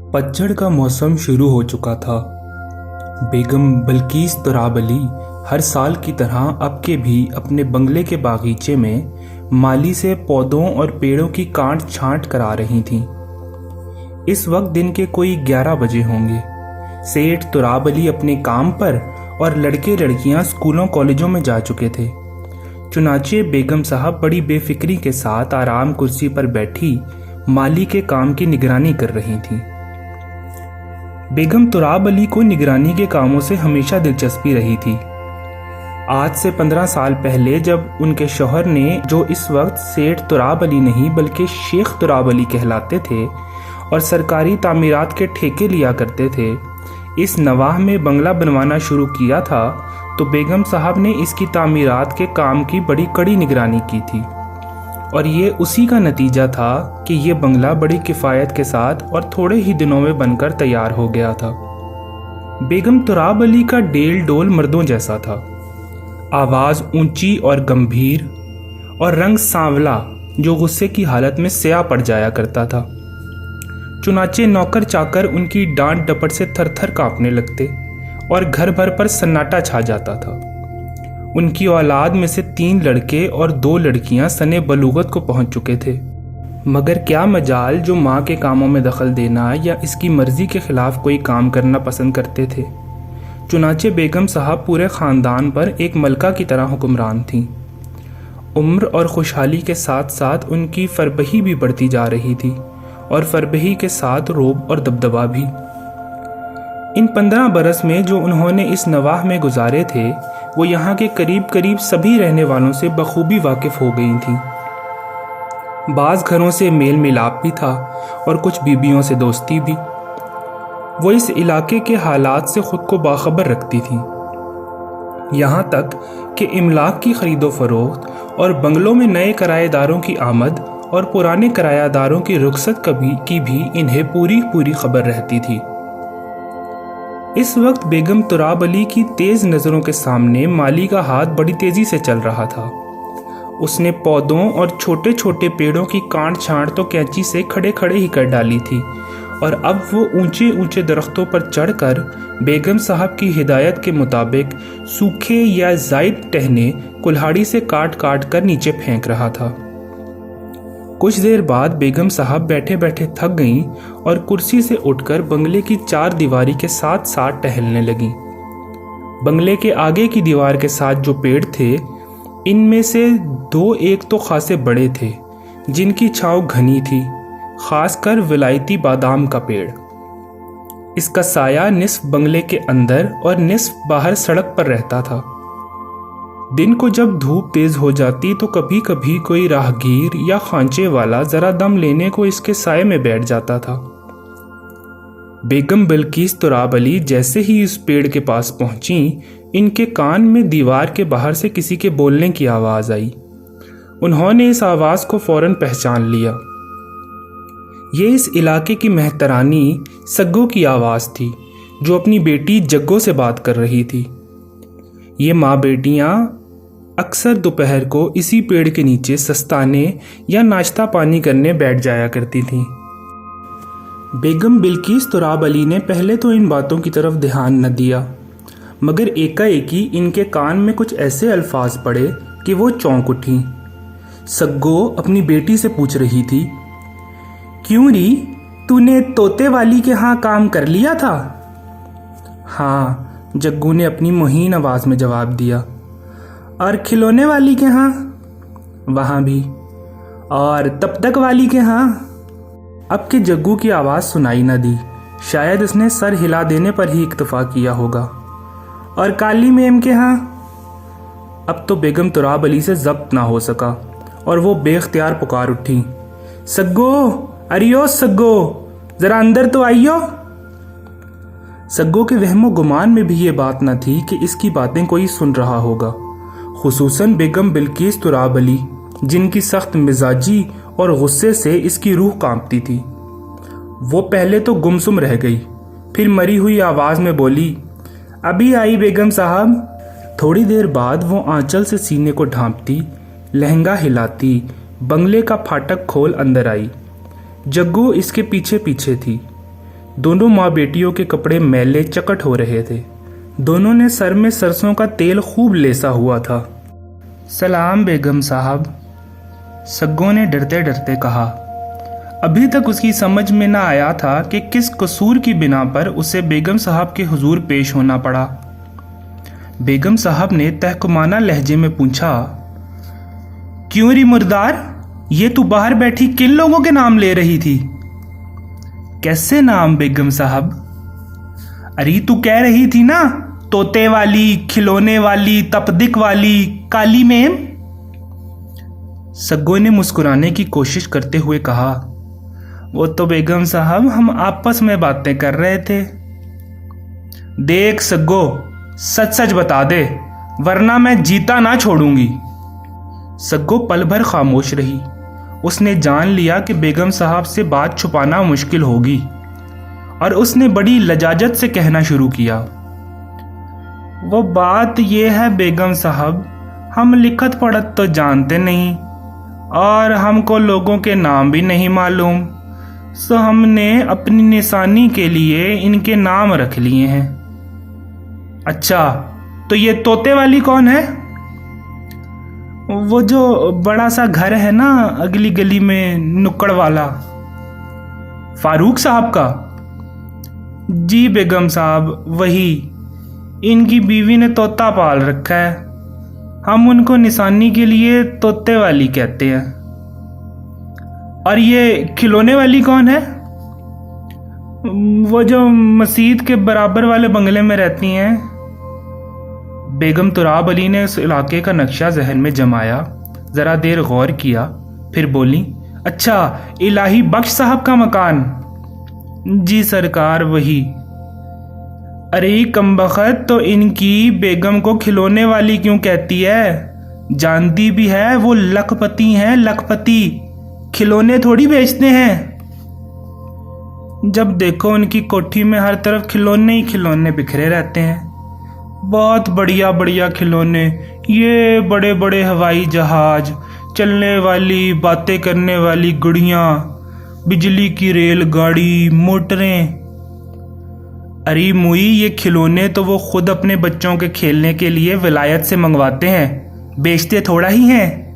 पतझड़ का मौसम शुरू हो चुका था। बेगम बल्कीस तुराबली हर साल की तरह अब के भी अपने बंगले के बागीचे में माली से पौधों और पेड़ों की काट छांट करा रही थीं। इस वक्त दिन के कोई 11 बजे होंगे। सेठ तुराबली अपने काम पर और लड़के लड़कियां स्कूलों कॉलेजों में जा चुके थे। चुनाचे बेगम साहब बड़ी बेफिक्री के साथ आराम कुर्सी पर बैठी माली के काम की निगरानी कर रही थीं। बेगम तुराबली को निगरानी के कामों से हमेशा दिलचस्पी रही थी। आज से 15 साल पहले जब उनके शौहर ने, जो इस वक्त सेठ तुराबली नहीं बल्कि शेख तुराबली कहलाते थे और सरकारी तामीरात के ठेके लिया करते थे, इस नवाह में बंगला बनवाना शुरू किया था, तो बेगम साहब ने इसकी तामीरात के काम की बड़ी कड़ी निगरानी की थी। और ये उसी का नतीजा था कि ये बंगला बड़ी किफ़ायत के साथ और थोड़े ही दिनों में बनकर तैयार हो गया था। बेगम तुराबली का डेल डोल मर्दों जैसा था। आवाज़ ऊंची और गंभीर और रंग सांवला जो गुस्से की हालत में स्याह पड़ जाया करता था। चुनाचे नौकर चाकर उनकी डांट डपट से थरथर कांपने लगते और घर भर पर सन्नाटा छा जाता था। उनकी औलाद में से 3 लड़के और 2 लड़कियां सने बलूगत को पहुंच चुके थे, मगर क्या मजाल जो माँ के कामों में दखल देना या इसकी मर्जी के खिलाफ कोई काम करना पसंद करते थे। चुनाचे बेगम साहब पूरे ख़ानदान पर एक मलका की तरह हुक्मरान थीं। उम्र और खुशहाली के साथ साथ उनकी फरबही भी बढ़ती जा रही थी और फरबही के साथ रोब और दबदबा भी। इन 15 बरस में जो उन्होंने इस नवाह में गुजारे थे, वो यहाँ के करीब करीब सभी रहने वालों से बखूबी वाकिफ़ हो गई थीं। बाज़ घरों से मेल मिलाप भी था और कुछ बीबियों से दोस्ती भी। वो इस इलाके के हालात से ख़ुद को बाखबर रखती थीं, यहाँ तक कि इमलाक की ख़रीदो फरोख्त और बंगलों में नए किराएदारों की आमद और पुराने किरायादारों की रुखसत की भी इन्हें पूरी पूरी खबर रहती थी। इस वक्त बेगम तुराबली की तेज नज़रों के सामने माली का हाथ बड़ी तेजी से चल रहा था। उसने पौधों और छोटे छोटे पेड़ों की काट छांट तो कैंची से खड़े खड़े ही कर डाली थी और अब वो ऊंचे ऊंचे दरख्तों पर चढ़कर बेगम साहब की हिदायत के मुताबिक सूखे या ज़ायद टहने कुल्हाड़ी से काट काट कर नीचे फेंक रहा था। कुछ देर बाद बेगम साहब बैठे बैठे थक गईं और कुर्सी से उठकर बंगले की 4 दीवारी के साथ साथ टहलने लगीं। बंगले के आगे की दीवार के साथ जो पेड़ थे, इनमें से 2 एक तो खासे बड़े थे, जिनकी छांव घनी थी, खासकर विलायती बादाम का पेड़। इसका साया निस्फ बंगले के अंदर और निस्फ बाहर सड़क पर रहता था। दिन को जब धूप तेज हो जाती तो कभी कभी कोई राहगीर या खांचे वाला जरा दम लेने को इसके साये में बैठ जाता था। बेगम बल्कीस तुराबली जैसे ही इस पेड़ के पास पहुंची, इनके कान में दीवार के बाहर से किसी के बोलने की आवाज़ आई। उन्होंने इस आवाज़ को फौरन पहचान लिया। ये इस इलाके की मेहतरानी सग्गो की आवाज़ थी, जो अपनी बेटी जग्गो से बात कर रही थी। ये माँ बेटियाँ अक्सर दोपहर को इसी पेड़ के नीचे सस्ताने या नाश्ता पानी करने बैठ जाया करती थीं। बेगम बिल्कीस तुराबली ने पहले तो इन बातों की तरफ ध्यान न दिया, मगर एकाएकी इनके कान में कुछ ऐसे अल्फाज पड़े कि वो चौंक उठीं। सग्गो अपनी बेटी से पूछ रही थी, क्यों री, तूने तोते वाली के यहाँ काम कर लिया था? हाँ, जग्गू ने अपनी मुहीन आवाज़ में जवाब दिया। और खिलौने वाली के यहाँ? वहाँ भी। और तब वाली के यहाँ? अब के जग्गू की आवाज़ सुनाई न दी, शायद उसने सर हिला देने पर ही इक्तफा किया होगा। और काली मेम के यहाँ? अब तो बेगम तुराबली से ज़ब्त ना हो सका और वो बेख्तियार पुकार उठी, सग्गो, अरियो सग्गो, ज़रा अंदर तो आइयो। सग्गो के वहमो गुमान में भी ये बात न थी कि इसकी बातें कोई सुन रहा होगा, खुसूसन बेगम बिल्कीस तुराबली, जिनकी सख्त मिजाजी और गुस्से से इसकी रूह कांपती थी। वो पहले तो गुमसुम रह गई, फिर मरी हुई आवाज़ में बोली, अभी आई बेगम साहब। थोड़ी देर बाद वो आंचल से सीने को ढांपती, लहंगा हिलाती, बंगले का फाटक खोल अंदर आई। जग्गू इसके पीछे पीछे थी। दोनों माँ बेटियों के कपड़े मैले चकट हो रहे थे। दोनों ने सर में सरसों का तेल खूब लेसा हुआ था। सलाम बेगम साहब, सग्गो ने डरते डरते कहा। अभी तक उसकी समझ में न आया था कि किस कसूर की बिना पर उसे बेगम साहब के हुजूर पेश होना पड़ा। बेगम साहब ने तहकुमाना लहजे में पूछा, क्यों री मुर्दार, ये तू बाहर बैठी किन लोगों के नाम ले रही थी? कैसे नाम बेगम साहब? अरे तू कह रही थी ना, तोते वाली, खिलौने वाली, तपदिक वाली, काली मेम। सग्गो ने मुस्कुराने की कोशिश करते हुए कहा, वो तो बेगम साहब हम आपस में बातें कर रहे थे। देख सग्गो, सच सच बता दे, वरना मैं जीता ना छोड़ूंगी। सग्गो पल भर खामोश रही। उसने जान लिया कि बेगम साहब से बात छुपाना मुश्किल होगी और उसने बड़ी लजाजत से कहना शुरू किया, वो बात यह है बेगम साहब, हम लिखत पढ़त तो जानते नहीं और हमको लोगों के नाम भी नहीं मालूम, सो हमने अपनी निशानी के लिए इनके नाम रख लिए हैं। अच्छा, तो ये तोते वाली कौन है? वो जो बड़ा सा घर है ना अगली गली में, नुक्कड़ वाला, फारूक साहब का? जी बेगम साहब, वही। इनकी बीवी ने तोता पाल रखा है, हम उनको निशानी के लिए तोते वाली कहते हैं। और ये खिलौने वाली कौन है? वो जो मस्जिद के बराबर वाले बंगले में रहती हैं। बेगम तुराब अली ने उस इलाके का नक्शा जहन में जमाया, जरा देर गौर किया, फिर बोली, अच्छा, इलाही बख्श साहब का मकान? जी सरकार, वही। अरे कमबख्त, तो इनकी बेगम को खिलौने वाली क्यों कहती है? जानती भी है वो लखपति हैं, लखपति, खिलौने थोड़ी बेचते हैं। जब देखो उनकी कोठी में हर तरफ खिलौने ही खिलौने बिखरे रहते हैं, बहुत बढ़िया बढ़िया खिलौने, ये बड़े बड़े हवाई जहाज, चलने वाली बातें करने वाली गुड़ियाँ, बिजली की रेलगाड़ी, मोटरें। अरे मुई, ये खिलौने तो वो खुद अपने बच्चों के खेलने के लिए विलायत से मंगवाते हैं, बेचते थोड़ा ही हैं।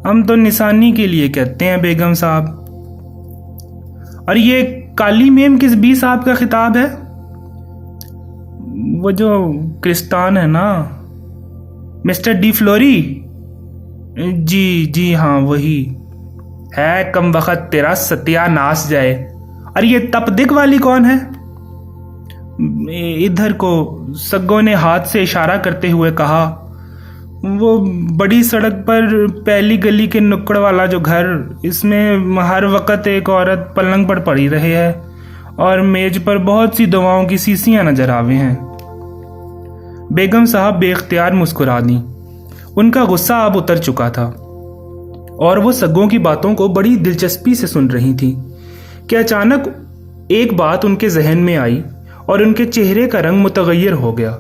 हम तो निशानी के लिए कहते हैं बेगम साहब। और ये काली मेम किस बी साहब का खिताब है? वो जो क्रिस्तान है ना, मिस्टर डी फ्लोरी? जी जी हाँ, वही है। कम वक्त तेरा सत्यानाश जाए। अरे ये तपदिक वाली कौन है? इधर को, सग्गो ने हाथ से इशारा करते हुए कहा। वो बड़ी सड़क पर पहली गली के नुक्कड़ वाला जो घर, इसमें हर वक्त एक औरत पलंग पर पड़ी रही है और मेज पर बहुत सी दवाओं की शीशियां नजर आवे हैं। बेगम साहब बेख्तियार मुस्कुरा दी। उनका गुस्सा अब उतर चुका था और वो सग्गों की बातों को बड़ी दिलचस्पी से सुन रही थी कि अचानक एक बात उनके जहन में आई और उनके चेहरे का रंग मुतगय्यर हो गया,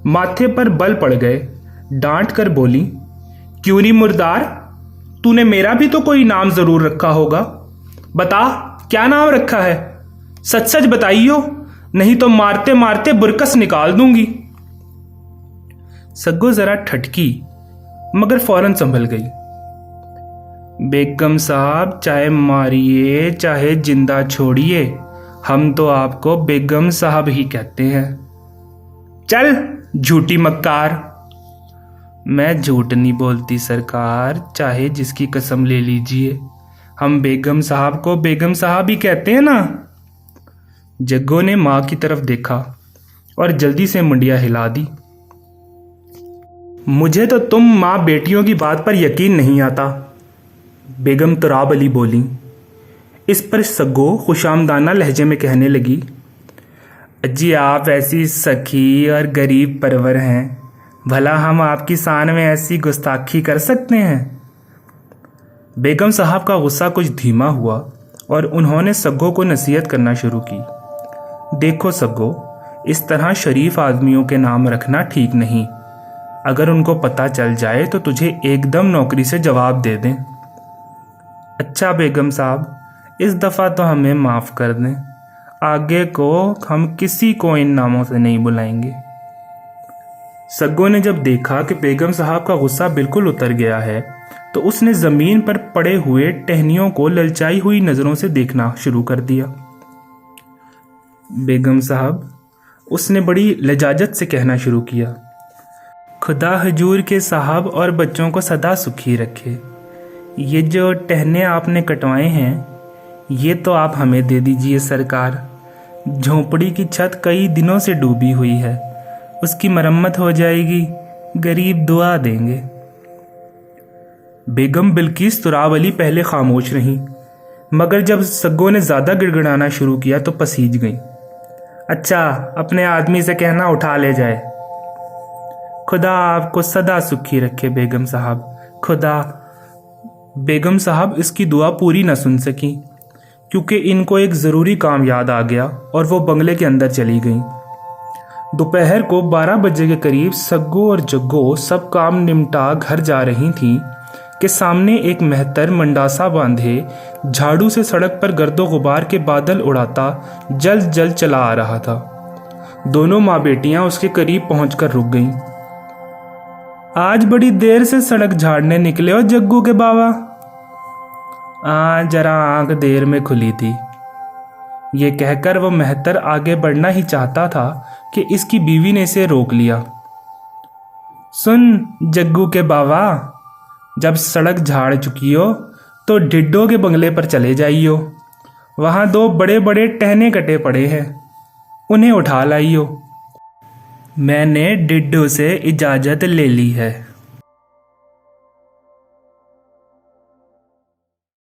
माथे पर बल पड़ गए। डांट कर बोली, क्यों नी मुर्दार, तूने मेरा भी तो कोई नाम जरूर रखा होगा, बता क्या नाम रखा है? सच सच बताइयो, नहीं तो मारते मारते बुरकस निकाल दूंगी। सग्गो जरा ठटकी मगर फौरन संभल गई। बेगम साहब, चाहे मारिए चाहे जिंदा छोड़िए, हम तो आपको बेगम साहब ही कहते हैं। चल झूठी मक्कार। मैं झूठ नहीं बोलती सरकार, चाहे जिसकी कसम ले लीजिए, हम बेगम साहब को बेगम साहब ही कहते हैं ना। जग्गो ने माँ की तरफ देखा और जल्दी से मुंडिया हिला दी। मुझे तो तुम माँ बेटियों की बात पर यकीन नहीं आता, बेगम तुराब अली बोली। इस पर सग्गो खुशामदाना लहजे में कहने लगी, जी आप ऐसी सखी और गरीब परवर हैं, भला हम आपकी शान में ऐसी गुस्ताखी कर सकते हैं? बेगम साहब का गुस्सा कुछ धीमा हुआ और उन्होंने सग्गो को नसीहत करना शुरू की। देखो सग्गो, इस तरह शरीफ आदमियों के नाम रखना ठीक नहीं। अगर उनको पता चल जाए तो तुझे एकदम नौकरी से जवाब दे दें। अच्छा बेगम साहब, इस दफ़ा तो हमें माफ़ कर दें, आगे को हम किसी को इन नामों से नहीं बुलाएंगे। सग्गो ने जब देखा कि बेगम साहब का गुस्सा बिल्कुल उतर गया है तो उसने ज़मीन पर पड़े हुए टहनियों को ललचाई हुई नज़रों से देखना शुरू कर दिया। बेगम साहब, उसने बड़ी लजाजत से कहना शुरू किया, खुदा हजूर के साहब और बच्चों को सदा सुखी रखे। ये जो टहने आपने कटवाए हैं ये तो आप हमें दे दीजिए सरकार। झोंपड़ी की छत कई दिनों से डूबी हुई है, उसकी मरम्मत हो जाएगी, गरीब दुआ देंगे। बेगम बिल्किस तुराब अली पहले खामोश रहीं, मगर जब सग्गो ने ज़्यादा गिड़गिड़ाना शुरू किया तो पसीज गईं। अच्छा, अपने आदमी से कहना उठा ले जाए। खुदा आपको सदा सुखी रखे बेगम साहब, खुदा। बेगम साहब इसकी दुआ पूरी न सुन सकी क्योंकि इनको एक ज़रूरी काम याद आ गया और वो बंगले के अंदर चली गईं। दोपहर को 12 बजे के करीब सग्गो और जग्गो सब काम निमटा घर जा रही थीं कि सामने एक मेहतर मंडासा बांधे झाड़ू से सड़क पर गर्दो गुबार के बादल उड़ाता जल्द जल्द चला आ रहा था। दोनों माँ बेटियां उसके करीब पहुंचकर रुक गईं। आज बड़ी देर से सड़क झाड़ने निकले हो जग्गू के बाबा? जरा आंख देर में खुली थी। ये कहकर वो मेहतर आगे बढ़ना ही चाहता था कि इसकी बीवी ने इसे रोक लिया। सुन जग्गू के बाबा, जब सड़क झाड़ चुकी हो तो ढिड्डो के बंगले पर चले जाइयो। वहां 2 बड़े बड़े टहने कटे पड़े हैं, उन्हें उठा लाइयो। मैंने ढिड्डो से इजाज़त ले ली है।